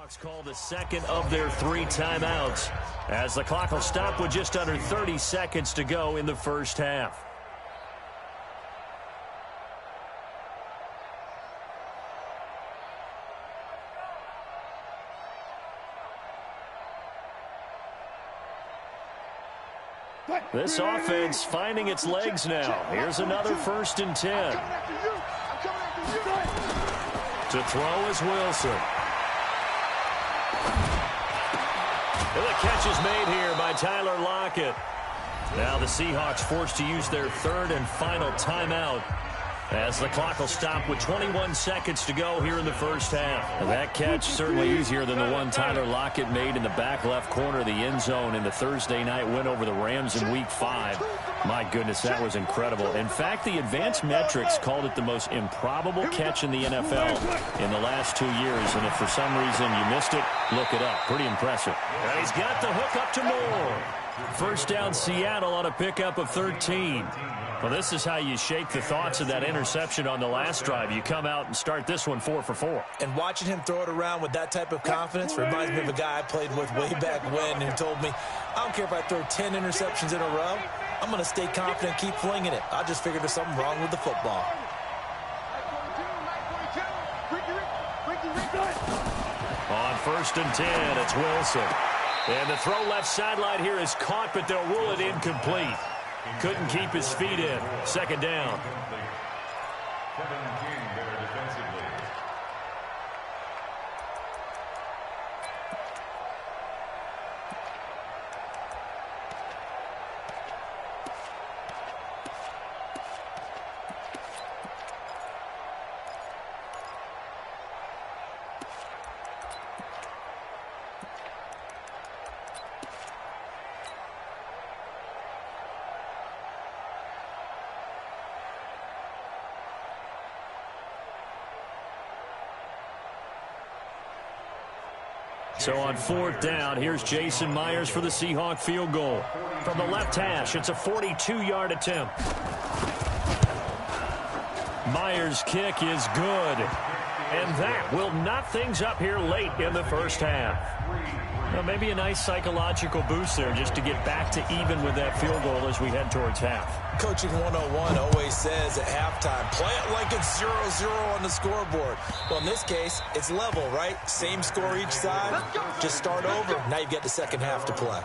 Seahawks call the second of their 3 timeouts as the clock will stop with just under 30 seconds to go in the first half. This offense finding its legs now. Here's another 1st and 10. To throw is Wilson. And the catch is made here by Tyler Lockett. Now the Seahawks forced to use their 3rd and final timeout as the clock will stop with 21 seconds to go here in the first half. And that catch certainly easier than the one Tyler Lockett made in the back left corner of the end zone in the Thursday night win over the Rams in Week 5. My goodness, that was incredible. In fact, the advanced metrics called it the most improbable catch in the NFL in the last 2 years. And if for some reason you missed it, look it up. Pretty impressive. And he's got the hook up to Moore. First down Seattle on a pickup of 13. Well, this is how you shake the thoughts of that interception on the last drive. You come out and start this one 4 for 4. And watching him throw it around with that type of confidence reminds me of a guy I played with way back when who told me, I don't care if I throw 10 interceptions in a row. I'm going to stay confident and keep flinging it. I just figured there's something wrong with the football. On 1st and 10, it's Wilson. And the throw left sideline here is caught, but they'll rule it incomplete. Couldn't keep his feet in. 2nd down. So on 4th down, here's Jason Myers for the Seahawk field goal. From the left hash, it's a 42-yard attempt. Myers' kick is good. And that will knot things up here late in the first half. Well, maybe a nice psychological boost there just to get back to even with that field goal as we head towards half. Coaching 101 always says at halftime, play it like it's 0-0 on the scoreboard. Well, in this case, it's level, right? Same score each side. Just start over. Now you've got the second half to play.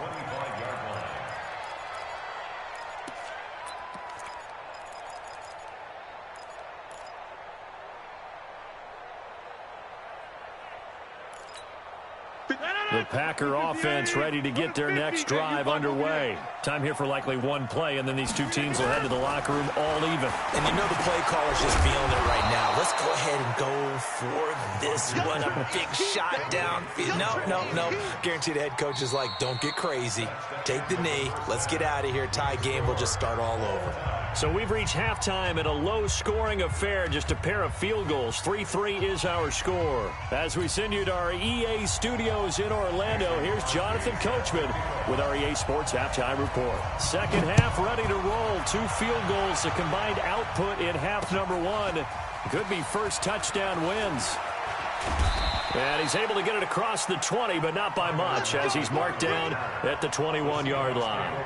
The Packer offense ready to get their next drive underway. Time here for likely one play, and then these two teams will head to the locker room all even. And you know the play caller's just feeling it right now. Let's go ahead and go for this one. A big shot downfield. No. Guaranteed the head coach is like, don't get crazy. Take the knee. Let's get out of here. Tie game will just start all over. So we've reached halftime at a low-scoring affair, just a pair of field goals. 3-3 is our score. As we send you to our EA studios in Orlando, here's Jonathan Coachman with our EA Sports Halftime Report. Second half ready to roll. 2 field goals, the combined output in half number 1. Could be first touchdown wins. And he's able to get it across the 20, but not by much, as he's marked down at the 21-yard line.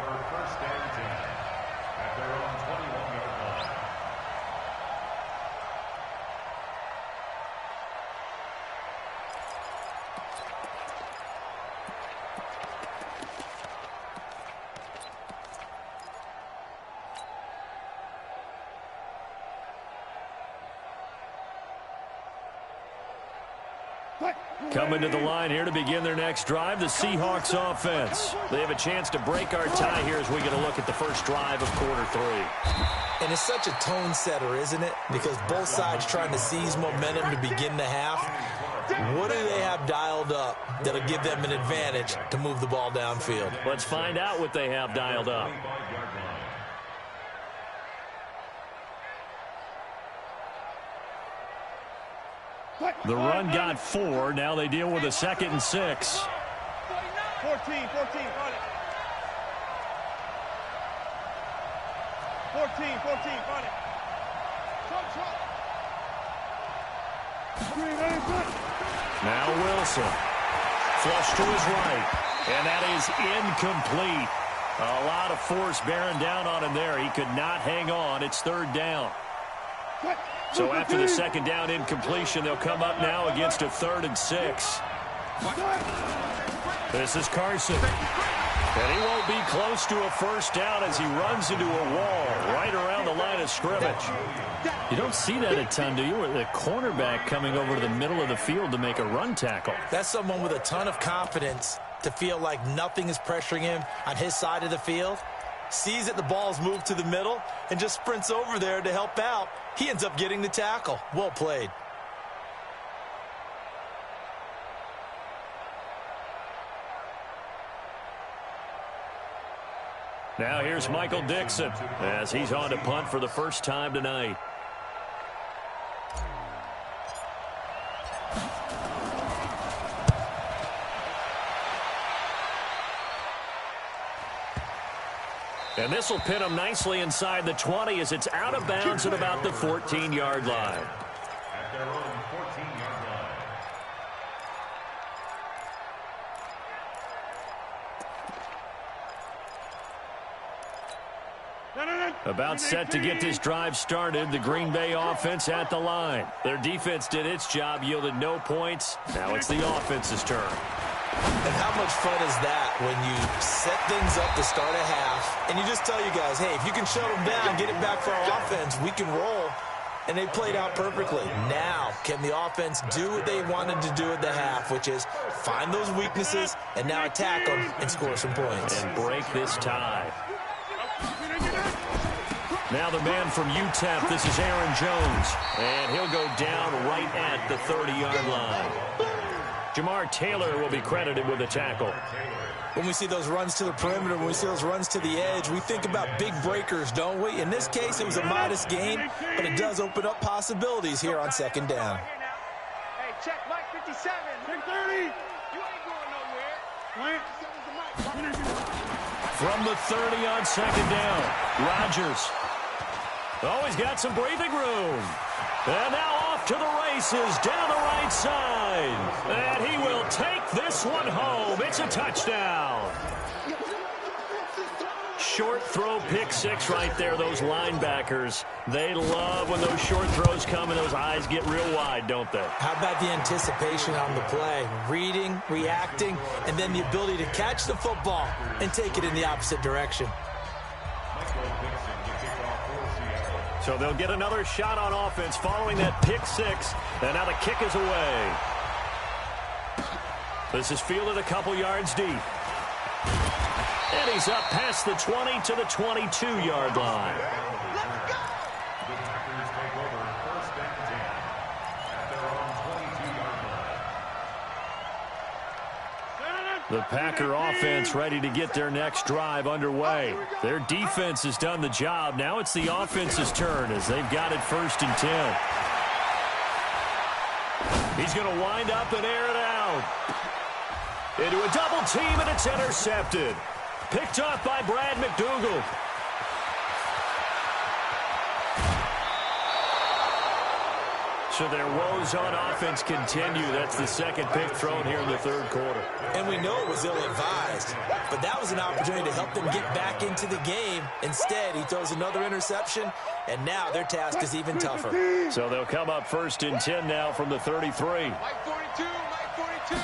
Coming to the line here to begin their next drive, the Seahawks offense. They have a chance to break our tie here as we get a look at the first drive of quarter 3. And it's such a tone setter, isn't it? Because both sides trying to seize momentum to begin the half. What do they have dialed up that'll give them an advantage to move the ball downfield? Let's find out what they have dialed up. The run got 4. Now they deal with a 2nd and 6. 14, got it. 14, got it. Now Wilson. Flush to his right. And that is incomplete. A lot of force bearing down on him there. He could not hang on. It's third down. So after the second down incompletion, they'll come up now against a 3rd and 6. This is Carson. And he won't be close to a first down as he runs into a wall right around the line of scrimmage. You don't see that a ton, do you? With the cornerback coming over to the middle of the field to make a run tackle. That's someone with a ton of confidence to feel like nothing is pressuring him on his side of the field. Sees that the ball's moved to the middle and just sprints over there to help out. He ends up getting the tackle. Well played. Now here's Michael Dixon as he's on to punt for the first time tonight. And this will pin him nicely inside the 20 as it's out of bounds at about the 14-yard line. About set to get this drive started. The Green Bay offense at the line. Their defense did its job, yielded no points. Now it's the offense's turn. And how much fun is that when you set things up to start a half and you just tell you guys, hey, if you can shut them down, get it back for our offense, we can roll. And they played out perfectly. Now, can the offense do what they wanted to do at the half, which is find those weaknesses and now attack them and score some points. And break this tie. Now the man from UTEP, this is Aaron Jones. And he'll go down right at the 30-yard line. Jamar Taylor will be credited with a tackle. When we see those runs to the perimeter, when we see those runs to the edge, we think about big breakers, don't we? In this case, it was a modest gain, but it does open up possibilities here on second down. Hey, check Mike 57. 30. You ain't going nowhere. From the 30 on second down, Rodgers. Oh, he's got some breathing room. And now off to the races down the right side. And he will take this one home. It's a touchdown. Short throw, pick six right there. Those linebackers, they love when those short throws come and those eyes get real wide, don't they? How about the anticipation on the play? Reading, reacting, and then the ability to catch the football and take it in the opposite direction. So they'll get another shot on offense following that pick six. And now the kick is away. This is fielded a couple yards deep. And he's up past the 20 to the 22-yard line. The Packer offense ready to get their next drive underway. Their defense has done the job. Now it's the offense's turn as they've got it 1st and 10. He's going to wind up and air it out. Into a double team, and it's intercepted. Picked off by Brad McDougal. So their woes on offense continue. That's the second pick thrown here in the 3rd quarter. And we know it was ill-advised, but that was an opportunity to help them get back into the game. Instead, he throws another interception, and now their task is even tougher. So they'll come up 1st and 10 now from the 33. Mike 42, Mike 42.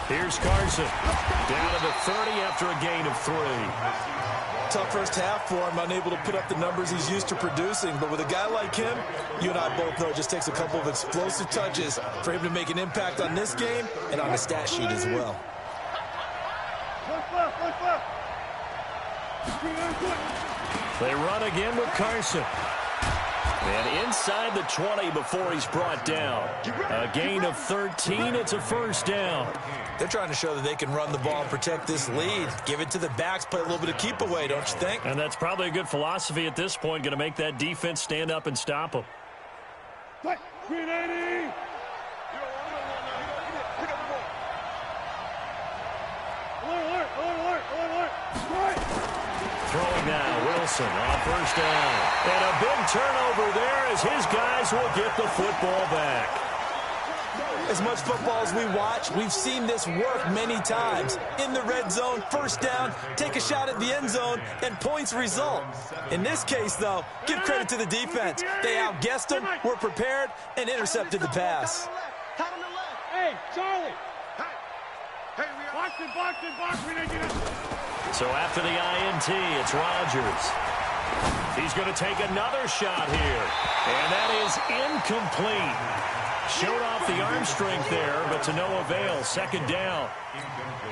Here's Carson. Down to the 30 after a gain of 3. Tough first half for him, unable to put up the numbers he's used to producing. But with a guy like him, you and I both know it just takes a couple of explosive touches for him to make an impact on this game and on the stat sheet as well. They run again with Carson. And inside the 20 before he's brought down. A gain of 13. It's a 1st down. They're trying to show that they can run the ball and protect this lead. Give it to the backs, play a little bit of keep away, don't you think? And that's probably a good philosophy at this point. Going to make that defense stand up and stop them. Throwing now, Wilson on 1st down. And a big turnover there as his guys will get the football back. As much football as we watch, we've seen this work many times. In the red zone, first down, take a shot at the end zone, and points result. In this case, though, give credit to the defense. They outguessed them, were prepared, and intercepted the pass. Hey, Charlie. Hey, box it. We need you. So after the INT, it's Rodgers. He's going to take another shot here. And that is incomplete. Showed off the arm strength there, but to no avail. Second down.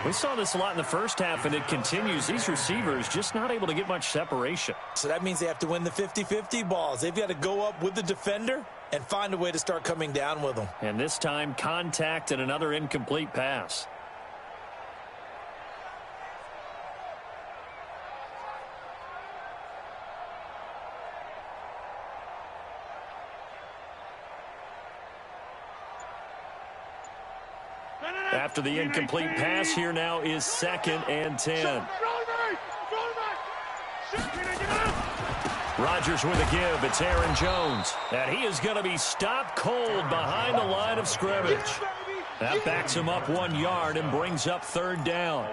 We saw this a lot in the first half, and it continues. These receivers just not able to get much separation. So that means they have to win the 50-50 balls. They've got to go up with the defender and find a way to start coming down with them. And this time, contact and another incomplete pass. After the incomplete pass, here now is 2nd and 10. Rodgers with a give. It's Aaron Jones. And he is going to be stopped cold behind the line of scrimmage. That backs him up 1 yard and brings up 3rd down.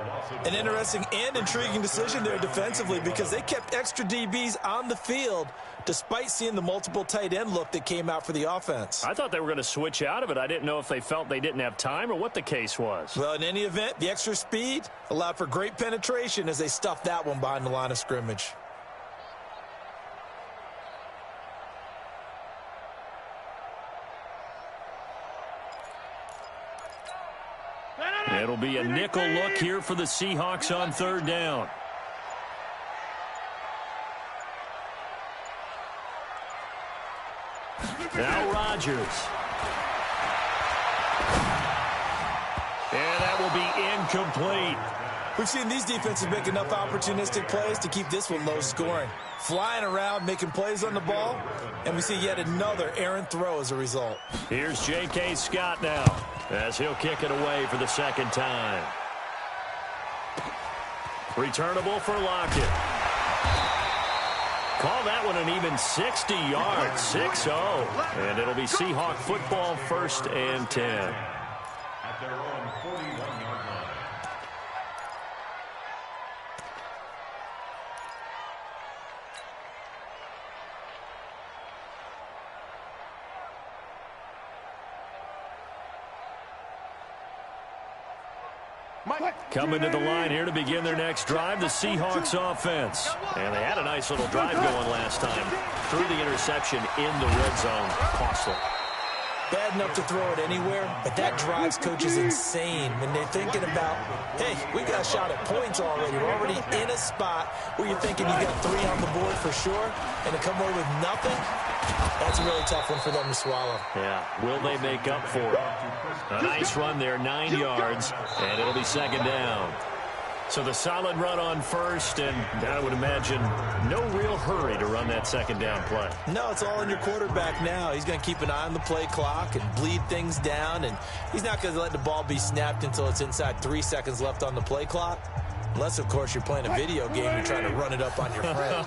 An interesting and intriguing decision there defensively because they kept extra DBs on the field despite seeing the multiple tight end look that came out for the offense. I thought they were going to switch out of it. I didn't know if they felt they didn't have time or what the case was. Well, in any event, the extra speed allowed for great penetration as they stuffed that one behind the line of scrimmage. It'll be a nickel look here for the Seahawks on 3rd down. Now Rodgers. And that will be incomplete. We've seen these defenses make enough opportunistic plays to keep this one low scoring. Flying around, making plays on the ball, and we see yet another errant throw as a result. Here's J.K. Scott now as he'll kick it away for the 2nd time. Returnable for Lockett. Call that one an even 60 yards, 6-0. And it'll be Seahawk football, 1st and 10. At their own 41-yard line. Coming to the line here to begin their next drive, the Seahawks offense. And they had a nice little drive going last time. Threw the interception in the red zone. Costly. Bad enough to throw it anywhere, but that drives coaches insane when they're thinking about, hey, we got a shot at points already. We're already in a spot where you're thinking you got 3 on the board for sure, and to come away with nothing, that's a really tough one for them to swallow. Yeah, will they make up for it? A nice run there, 9 yards, and it'll be 2nd down. So the solid run on 1st, and I would imagine no real hurry to run that 2nd down play. No, it's all in your quarterback now. He's going to keep an eye on the play clock and bleed things down, and he's not going to let the ball be snapped until it's inside 3 seconds left on the play clock. Unless, of course, you're playing a video game and trying to run it up on your friend.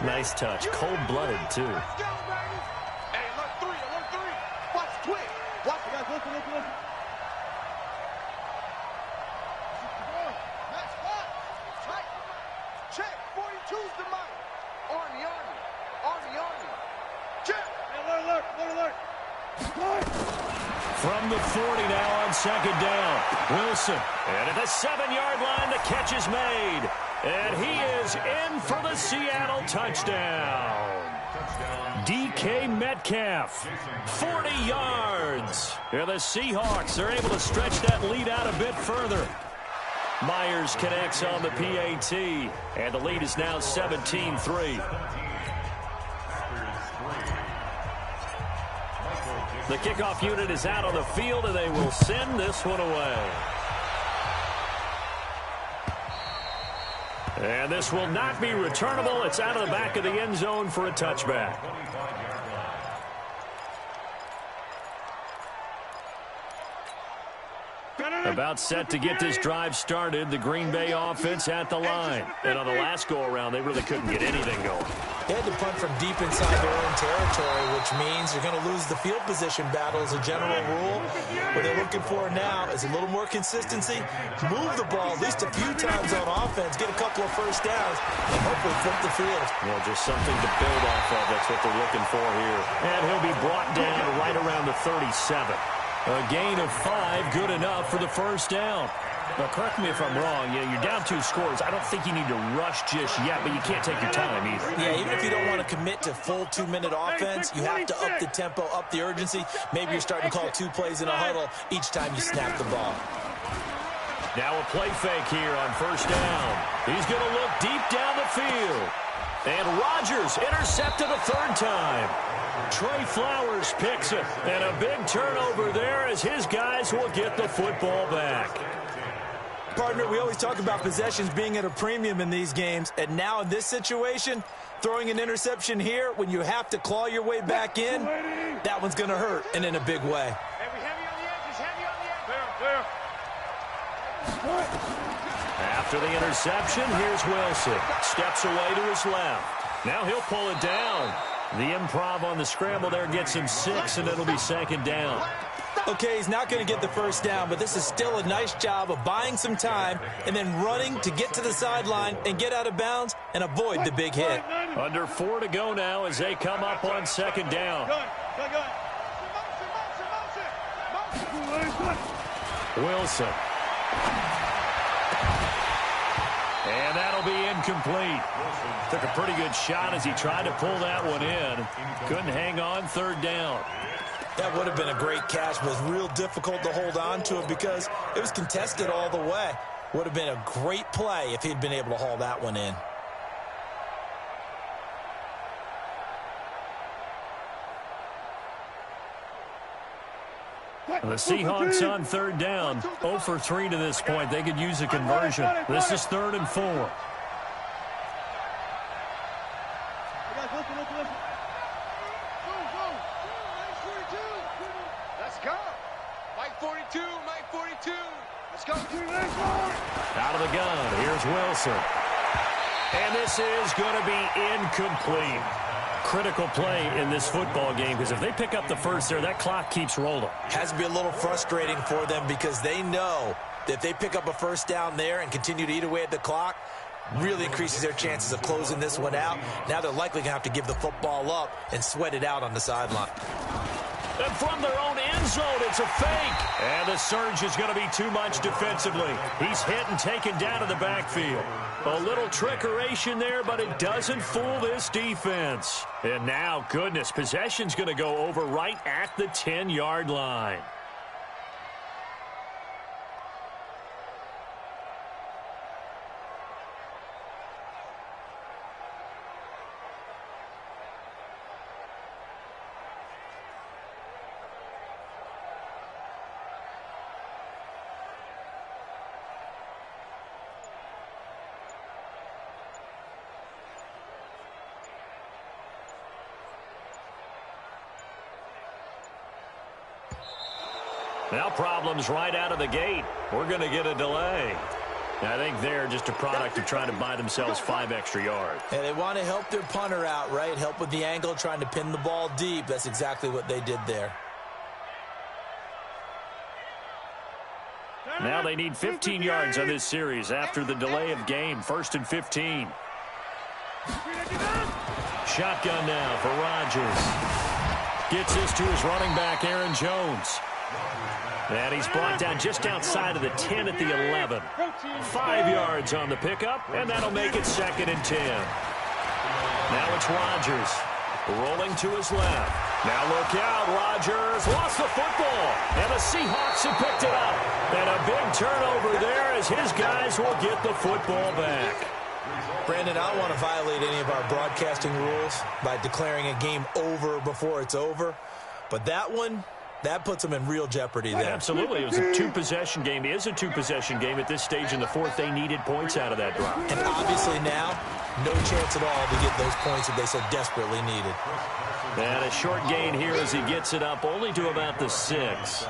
Nice touch. Cold-blooded, too. Hey, look, 3. Watch, quick. Watch, guys, listen. Check, 42's the mic. Army. Check. Hey, alert. From the 40 now on 2nd down. Wilson. And at the 7-yard line, the catch is made. And he is in for the Seattle touchdown. DK Metcalf, 40 yards. And the Seahawks are able to stretch that lead out a bit further. Myers connects on the PAT, and the lead is now 17-3. The kickoff unit is out on the field, and they will send this one away. And this will not be returnable. It's out of the back of the end zone for a touchback. About set to get this drive started, the Green Bay offense at the line. And on the last go-around, they really couldn't get anything going. They had to punt from deep inside their own territory, which means you're going to lose the field position battle as a general rule. What they're looking for now is a little more consistency, move the ball at least a few times on offense, get a couple of first downs, and hopefully flip the field. Well, just something to build off of. That's what they're looking for here. And he'll be brought down right around the 37. A gain of 5, good enough for the first down. Now, correct me if I'm wrong. Yeah, you're down 2 scores. I don't think you need to rush just yet, but you can't take your time either. Yeah, even if you don't want to commit to full 2-minute offense, you have to up the tempo, up the urgency. Maybe you're starting to call 2 plays in a huddle each time you snap the ball. Now a play fake here on first down. He's going to look deep down the field. And Rodgers intercepted a 3rd time. Trey Flowers picks it. And a big turnover there as his guys will get the football back. Partner, we always talk about possessions being at a premium in these games, and now in this situation, throwing an interception here when you have to claw your way back in, that one's going to hurt, and in a big way. After the interception, here's Wilson. Steps away to his left. Now he'll pull it down. The improv on the scramble there gets him 6, and it'll be 2nd down. Okay, he's not going to get the first down, but this is still a nice job of buying some time and then running to get to the sideline and get out of bounds and avoid the big hit. Under 4 to go now as they come up on 2nd down. Wilson. And that'll be incomplete. Took a pretty good shot as he tried to pull that one in. Couldn't hang on, 3rd down. That would have been a great catch, but it was real difficult to hold on to it because it was contested all the way. Would have been a great play if he'd been able to haul that one in. The Seahawks on 3rd down. 0 for 3 to this point. They could use a conversion. This is 3rd and 4. Out of the gun, here's Wilson. And this is going to be incomplete. Critical play in this football game because if they pick up the first there, that clock keeps rolling. Has to be a little frustrating for them because they know that if they pick up a first down there and continue to eat away at the clock, really increases their chances of closing this one out. Now they're likely going to have to give the football up and sweat it out on the sideline. And from their own end zone, it's a fake. And the surge is going to be too much defensively. He's hit and taken down to the backfield. A little trickeration there, but it doesn't fool this defense. And now, goodness, possession's going to go over right at the 10-yard line. Now problems right out of the gate. We're going to get a delay. I think they're just a product of trying to buy themselves 5 extra yards. And they want to help their punter out, right? Help with the angle, trying to pin the ball deep. That's exactly what they did there. Now they need 15 yards on this series after the delay of game. 1st and 15. Shotgun now for Rodgers. Gets this to his running back, Aaron Jones. And he's brought down just outside of the 10 at the 11. 5 yards on the pickup, and that'll make it 2nd and 10. Now it's Rodgers rolling to his left. Now look out, Rodgers lost the football, and the Seahawks have picked it up. And a big turnover there as his guys will get the football back. Brandon, I don't want to violate any of our broadcasting rules by declaring a game over before it's over, but that one, that puts them in real jeopardy there. Absolutely. It was a 2-possession game. It is a 2-possession game at this stage in the 4th. They needed points out of that drive. And obviously now, no chance at all to get those points that they so desperately needed. And a short gain here as he gets it up only to about the 6.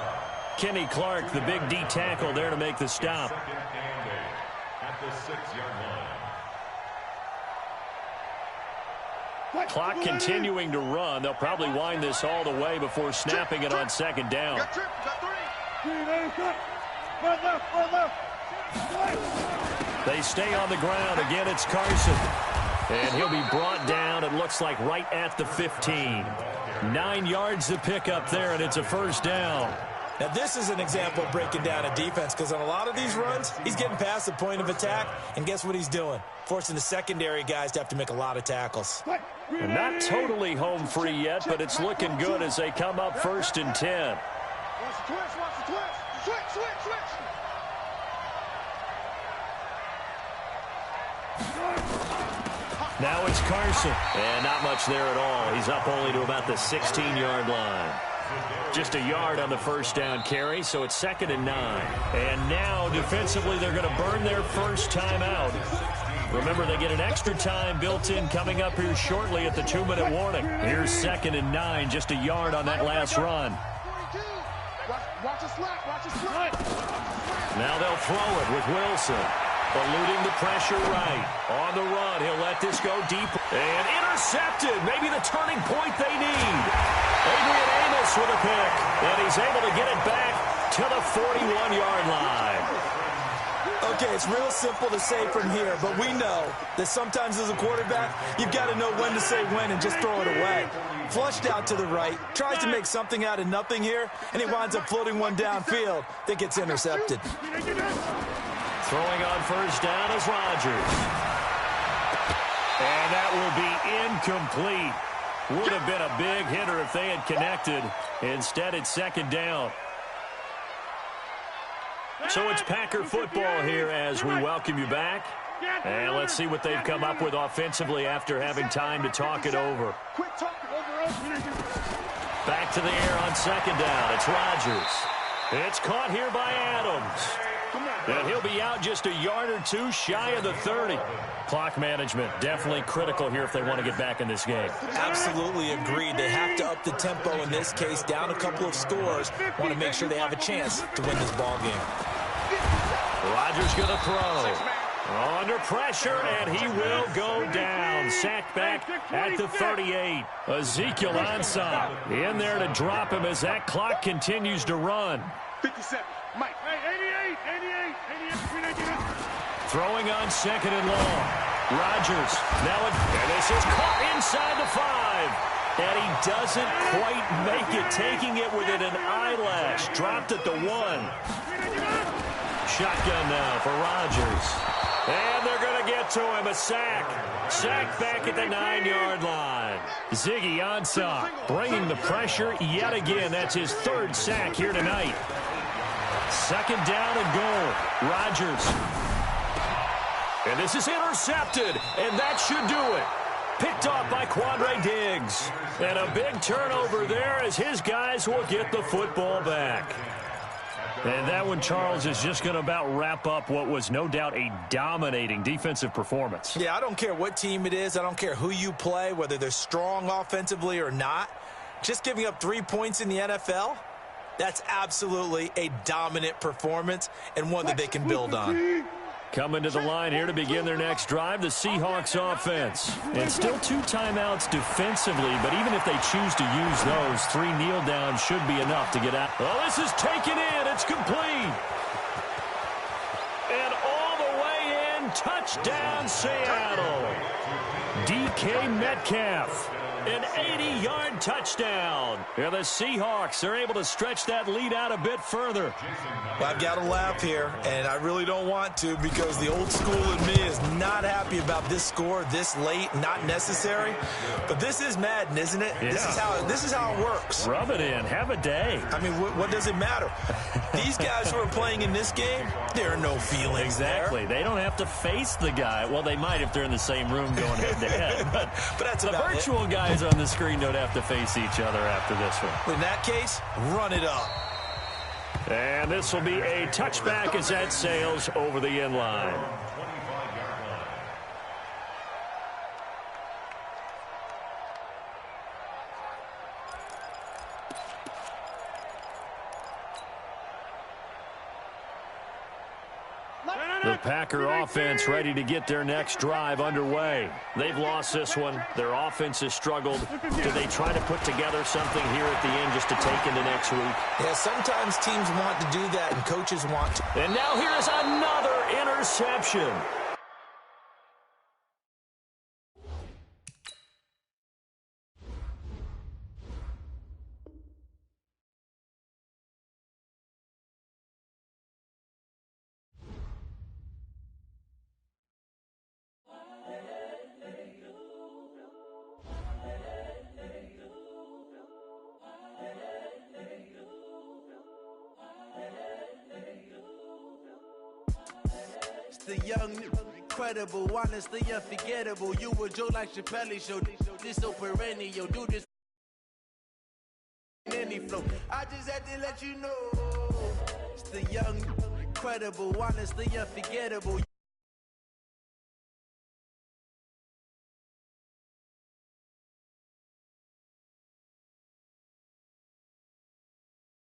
Kenny Clark, the big D tackle there to make the stop. At the 6-yard line. Clock continuing to run. They'll probably wind this all the way before snapping it on second down. They stay on the ground. Again, it's Carson. And he'll be brought down, it looks like, right at the 15. 9 yards to pick up there, and it's a first down. Now, this is an example of breaking down a defense, because on a lot of these runs, he's getting past the point of attack, and guess what he's doing? Forcing the secondary guys to have to make a lot of tackles. Not totally home free yet, but it's looking good as they come up 1st and 10. Watch the twist, watch the twist. Switch. Now it's Carson. And not much there at all. He's up only to about the 16-yard line. Just a yard on the first down carry, so it's 2nd and 9. And now, defensively, they're going to burn their first timeout. Remember, they get an extra time built in coming up here shortly at the 2-minute warning. Here's 2nd and 9, just a yard on that last run. Watch the slack. Now they'll throw it with Wilson. Eluding the pressure right. On the run, he'll let this go deep. And intercepted. Maybe the turning point they need. Adrian Amos with a pick. And he's able to get it back to the 41-yard line. Okay, it's real simple to say from here, but we know that sometimes as a quarterback, you've got to know when to say when and just throw it away. Flushed out to the right, tries to make something out of nothing here, and he winds up floating one downfield that gets intercepted. Throwing on first down is Rodgers. And that will be incomplete. Would have been a big hitter if they had connected. Instead, it's 2nd down. So it's Packer football here as we welcome you back. And let's see what they've come up with offensively after having time to talk it over. Back to the air on 2nd down. It's Rodgers. It's caught here by Adams. And he'll be out just a yard or two shy of the 30. Clock management definitely critical here if they want to get back in this game. Absolutely agreed. They have to up the tempo in this case, down a couple of scores. Want to make sure they have a chance to win this ball game. Rodgers going to throw. Under pressure, and he will go down. Sacked back at the 38. Ezekiel Ansah in there to drop him as that clock continues to run. 57. Mike. 88. Throwing on 2nd and long. Rodgers. Now, and this is caught inside the 5. And he doesn't quite make it, taking it within an eyelash. Dropped at the 1. Shotgun now for Rodgers. And they're going to get to him. A sack. Sack back at the 9-yard line. Ziggy Ansah bringing the pressure yet again. That's his 3rd sack here tonight. 2nd down and goal. Rodgers. And this is intercepted. And that should do it. Picked off by Quandre Diggs. And a big turnover there as his guys will get the football back. And that one, Charles, is just going to about wrap up what was no doubt a dominating defensive performance. Yeah, I don't care what team it is. I don't care who you play, whether they're strong offensively or not. Just giving up 3 points in the NFL, that's absolutely a dominant performance and one that they can build on. Coming to the line here to begin their next drive, the Seahawks offense. And still 2 timeouts defensively, but even if they choose to use those, 3 kneel downs should be enough to get out. Oh, this is taken in. It's complete. And all the way in, touchdown Seattle. DK Metcalf. An 80-yard touchdown. And the Seahawks are able to stretch that lead out a bit further. Well, I've got to laugh here, and I really don't want to because the old school in me is not happy about this score this late, not necessary. But this is Madden, isn't it? Yeah. This is how it works. Rub it in. Have a day. I mean, what does it matter? These guys who are playing in this game, there are no feelings Exactly. there. They don't have to face the guy. Well, they might if they're in the same room going head-to-head. But that's the about virtual guys on the screen don't have to face each other after this one. In that case, run it up. And this will be a touchback as that sails over the end line. The Packer offense ready to get their next drive underway. They've lost this one. Their offense has struggled. Do they try to put together something here at the end just to take into next week? Yeah, sometimes teams want to do that and coaches want to. And now here's another interception. The young, incredible, honestly unforgettable. You were Joe like Chappelle show. This so perennial. Do this in any flow. I just had to let you know. It's the young, incredible, honestly unforgettable.